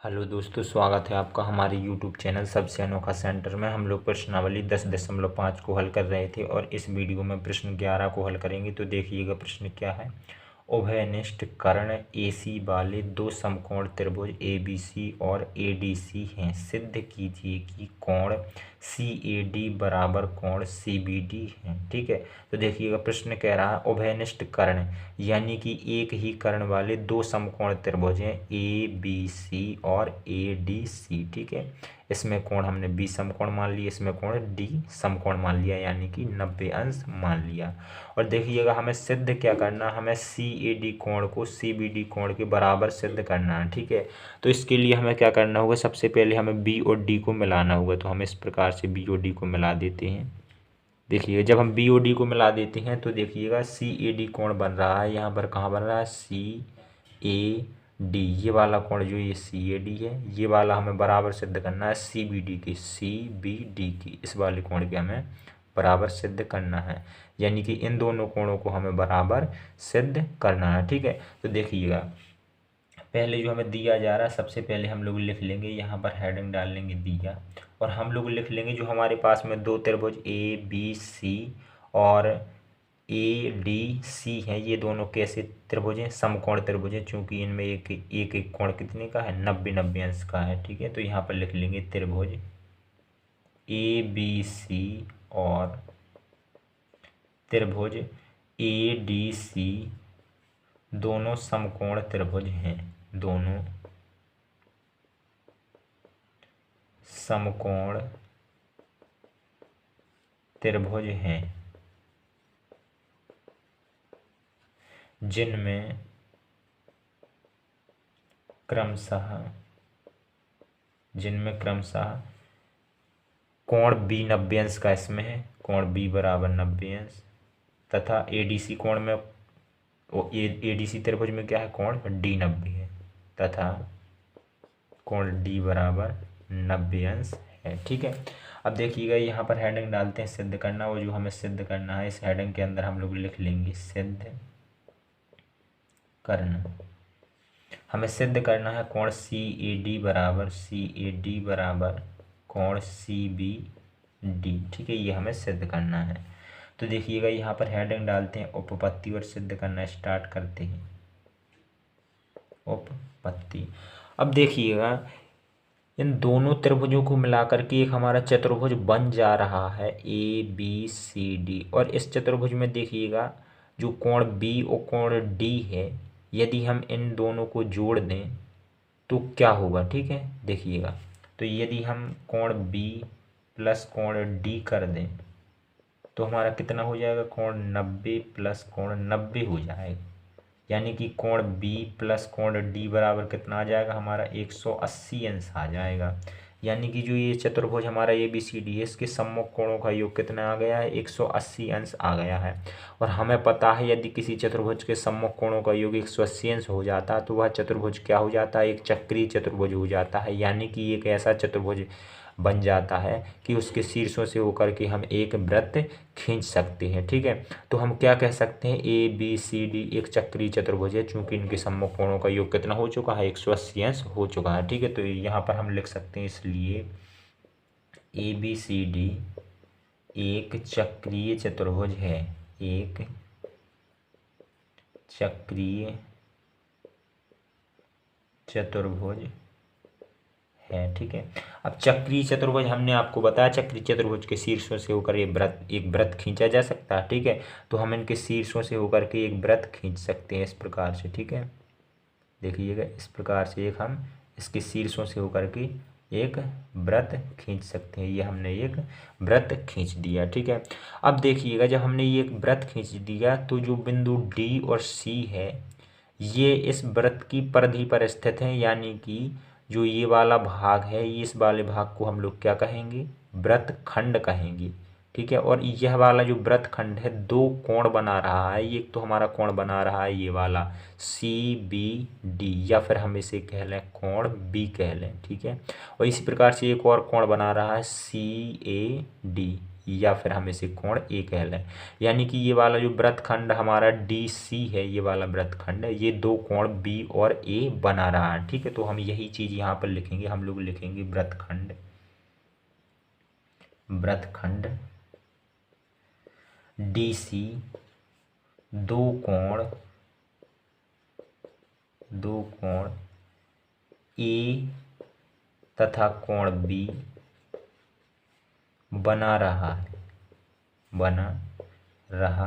Hello दोस्तों, स्वागत है आपका हमारे यूट्यूब चैनल सबसे अनोखा सेंटर में। हम लोग प्रश्नावली 10.5 को हल कर रहे थे और इस वीडियो में प्रश्न 11 को हल करेंगे। तो देखिएगा प्रश्न क्या है। उभयनिष्ठ कर्ण AC वाले दो समकोण त्रिभुज ABC और ADC हैं। सिद्ध कीजिए कि कोण CAD बराबर कोण CBD है। ठीक है, तो देखिएगा प्रश्न कह रहा है उभयनिष्ठ कर्ण यानी कि एक ही कर्ण वाले दो समकोण त्रिभुज हैं ABC और ADC। ठीक है, इसमें कोण हमने B समकोण मान लिया, इसमें कोण D समकोण मान लिया यानी कि 90 अंश मान लिया। और देखिएगा हमें सिद्ध क्या करना, हमें CAD कोण को CBD कोण के बराबर सिद्ध करना है। ठीक है, तो इसके लिए हमें क्या करना होगा, सबसे पहले हमें B और D को मिलाना होगा। तो हम इस प्रकार से B और D को मिला देते हैं। देखिए जब हम B और D को मिला देते हैं तो देखिएगा CAD कोण बन रहा है। यहाँ पर कहाँ बन रहा है, CAD। ये वाला कोण जो ये CAD है, ये वाला हमें बराबर सिद्ध करना है CBD की। इस वाले कोण के हमें बराबर सिद्ध करना है, यानी कि इन दोनों कोणों को हमें बराबर सिद्ध करना है। ठीक है, तो देखिएगा पहले जो हमें दिया जा रहा है, सबसे पहले हम लोग लिख लेंगे, यहाँ पर हेडिंग डाल लेंगे दिया, और हम लोग लिख लेंगे जो हमारे पास में दो त्रिभुज ABC और ADC हैं। ये दोनों कैसे त्रिभुज हैं, समकोण त्रिभुज हैं, चूंकि इनमें एक एक कोण कितने का है, 90 अंश का है। ठीक है, तो यहाँ पर लिख लेंगे त्रिभुज ABC और त्रिभुज ADC दोनों समकोण त्रिभुज हैं, दोनों समकोण त्रिभुज हैं, जिनमें क्रमशः कोण B 90 अंश का इसमें है, कोण B बराबर 90 अंश, तथा ADC कोण में ADC त्रिभुज में क्या है, कोण D 90 है, तथा कोण D बराबर 90 अंश है। ठीक है, अब देखिएगा यहाँ पर हेडिंग डालते हैं सिद्ध करना। वो जो हमें सिद्ध करना है, इस हेडिंग के अंदर हम लोग लिख लेंगे सिद्ध करना। हमें सिद्ध करना है कोण CAD बराबर कोण CBD। ठीक है, ये हमें सिद्ध करना है। तो देखिएगा यहाँ पर हेडिंग डालते हैं उपपत्ति और सिद्ध करना स्टार्ट करते हैं। उपपत्ति, अब देखिएगा इन दोनों त्रिभुजों को मिलाकर के एक हमारा चतुर्भुज बन जा रहा है ABCD। और इस चतुर्भुज में देखिएगा जो कोण B और कोण D है, यदि हम इन दोनों को जोड़ दें तो क्या होगा। ठीक है, देखिएगा तो यदि हम कोण B प्लस कोण D कर दें तो हमारा कितना हो जाएगा, कोण 90 प्लस कोण 90 हो जाएगा, यानी कि कोण B प्लस कोण D बराबर कितना आ जाएगा, हमारा 180 अंश आ जाएगा। यानी कि जो ये चतुर्भुज हमारा ABCD है, इसके सम्मुख कोणों का योग कितना आ गया है, 180 अंश आ गया है। और हमें पता है यदि किसी चतुर्भुज के सम्मुख कोणों का योग 180 अंश हो जाता है तो वह चतुर्भुज क्या हो जाता है, एक चक्रीय चतुर्भुज हो जाता है। यानी कि एक ऐसा चतुर्भुज बन जाता है कि उसके शीर्षों से होकर के हम एक वृत्त खींच सकते हैं। ठीक है, तो हम क्या कह सकते हैं, ABCD एक चक्रीय चतुर्भुज है, चूंकि इनके सम्मुख कोणों का योग कितना हो चुका है, 180 अंश हो चुका है। ठीक है, तो यहाँ पर हम लिख सकते हैं, इसलिए ABCD एक चक्रीय चतुर्भुज है, एक चक्रीय चतुर्भुज है। ठीक है, अब चक्रीय चतुर्भुज हमने आपको बताया, चक्रीय चतुर्भुज के शीर्षों से होकर एक वृत्त खींचा जा सकता है। ठीक है, तो हम इनके शीर्षों से होकर के एक वृत्त खींच सकते हैं इस प्रकार से। ठीक है, देखिएगा इस प्रकार से एक हम इसके शीर्षों से होकर के एक वृत्त खींच सकते हैं। ये हमने एक वृत्त खींच दिया। ठीक है, अब देखिएगा जब हमने ये एक वृत्त खींच दिया तो जो बिंदु D और C है, ये इस वृत्त की परिधि पर स्थित है, यानी कि जो ये वाला भाग है, ये इस वाले भाग को हम लोग क्या कहेंगे, वृत्तखंड कहेंगे। ठीक है, और यह वाला जो वृत्तखंड है दो कोण बना रहा है। एक तो हमारा कोण बना रहा है ये वाला CBD, या फिर हम इसे कह लें कोण B कह लें। ठीक है, और इसी प्रकार से एक और कोण बना रहा है CAD, या फिर हम इसे कोण ए कह लें। यानी कि ये वाला जो वृत्तखंड हमारा डी सी है, ये वाला वृत्तखंड है, ये दो कोण बी और ए बना रहा है। ठीक है, तो हम यही चीज़ यहाँ पर लिखेंगे, हम लोग लिखेंगे वृत्तखंड डी सी दो कोण ए तथा कोण बी बना रहा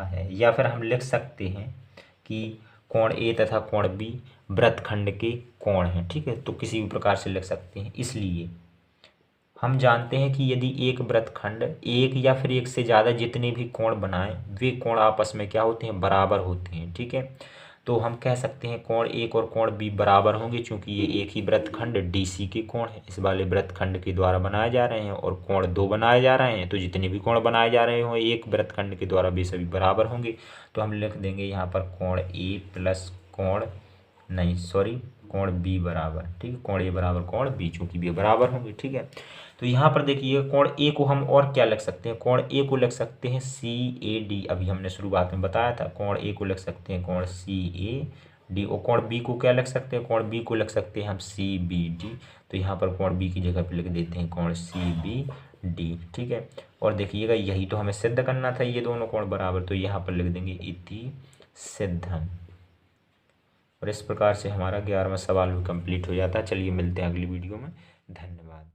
है। या फिर हम लिख सकते हैं कि कोण ए तथा कोण बी वृत्तखंड के कोण हैं। ठीक है, तो किसी भी प्रकार से लिख सकते हैं। इसलिए हम जानते हैं कि यदि एक वृत्तखंड एक या फिर एक से ज़्यादा जितने भी कोण बनाएं, वे कोण आपस में क्या होते हैं, बराबर होते हैं। ठीक है, तो हम कह सकते हैं कोण एक और कोण बी बराबर होंगे, क्योंकि ये एक ही वृत्तखंड डी सी के कोण है, इस वाले वृत्तखंड के द्वारा बनाए जा रहे हैं, और कोण दो बनाए जा रहे हैं, तो जितने भी कोण बनाए जा रहे हों एक वृत्तखंड के द्वारा वे सभी बराबर होंगे। तो हम लिख देंगे यहाँ पर कोण ए प्लस कोण बी बराबर, ठीक है, कोण ए बराबर कोण बी, चूंकि बी बराबर होंगे। ठीक है, तो यहाँ पर देखिए कोण ए को हम और क्या लिख सकते हैं, कोण ए को लिख सकते हैं सी ए डी, अभी हमने शुरुआत में बताया था। कोण ए को लिख सकते हैं कोण सी ए डी, और कोण बी को क्या लिख सकते हैं, कोण बी को लिख सकते हैं हम सी बी डी। तो यहाँ पर कोण बी की जगह पर लिख देते हैं कोण सी बी डी। ठीक है, और देखिएगा यही तो हमें सिद्ध करना था, ये दोनों कोण बराबर, तो यहाँ पर लिख देंगे इति सिद्धम। और इस प्रकार से हमारा 11वां सवाल भी कंप्लीट हो जाता है। चलिए मिलते हैं अगली वीडियो में, धन्यवाद।